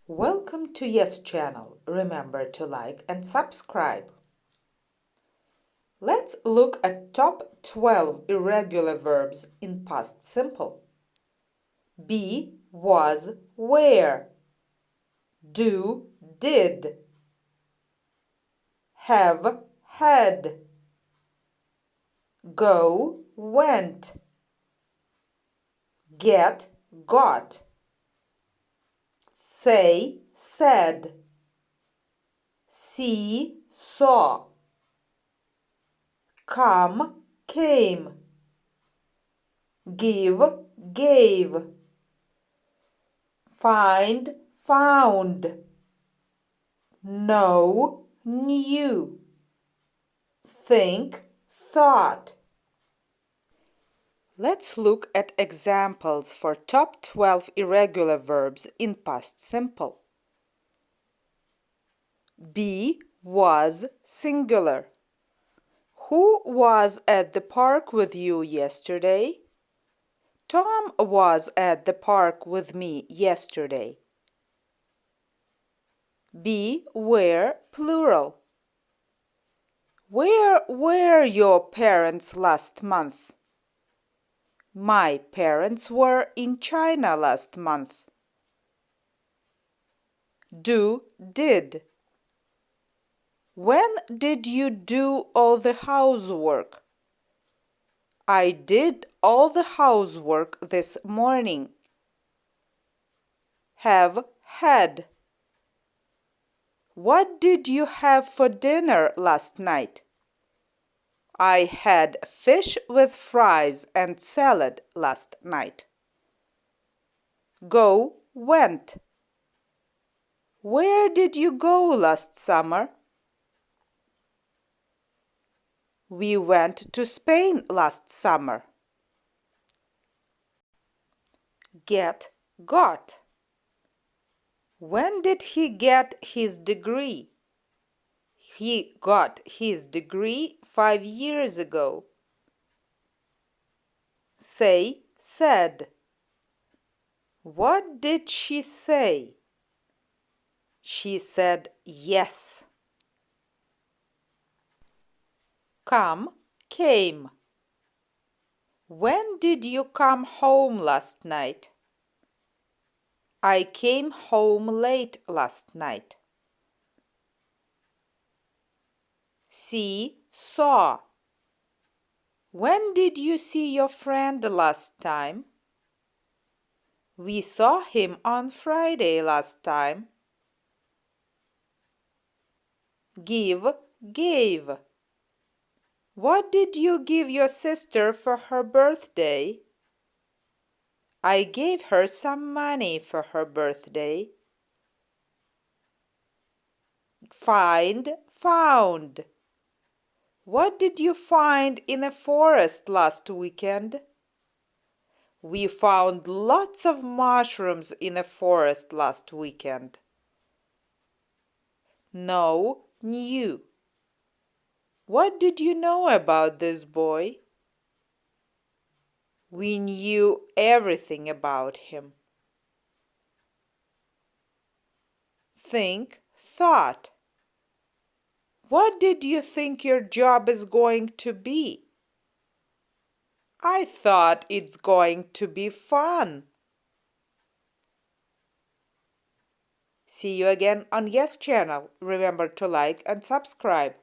Welcome to Yes channel. Remember to like and subscribe. Let's look at top 12 irregular verbs in past simple. Be, was, were. Do, did. Have, had. Go, went. Get, got. Say, said. See, saw. Come, came. Give, gave. Find, found. Know, knew. Think, thought. Let's look at examples for top 12 irregular verbs in past simple. Be, was, singular. Who was at the park with you yesterday? Tom was at the park with me yesterday. Be, were, plural. Where were your parents last month? My parents were in China last month. Do, did. When did you do all the housework? I did all the housework this morning. Have, had. What did you have for dinner last night? I had fish with fries and salad last night. Go, went. Where did you go last summer? We went to Spain last summer. Get, got. When did he get his degree? He got his degree 5 years ago. Say, said. What did she say? She said yes. Come, came. When did you come home last night? I came home late last night. See, saw. When did you see your friend last time? We saw him on Friday last time. Give, gave. What did you give your sister for her birthday? I gave her some money for her birthday. Find, found. What did you find in the forest last weekend? We found lots of mushrooms in the forest last weekend. Know, knew. What did you know about this boy? We knew everything about him. Think, thought. What did you think your job is going to be? I thought it's going to be fun. See you again on Yes channel. Remember to like and subscribe.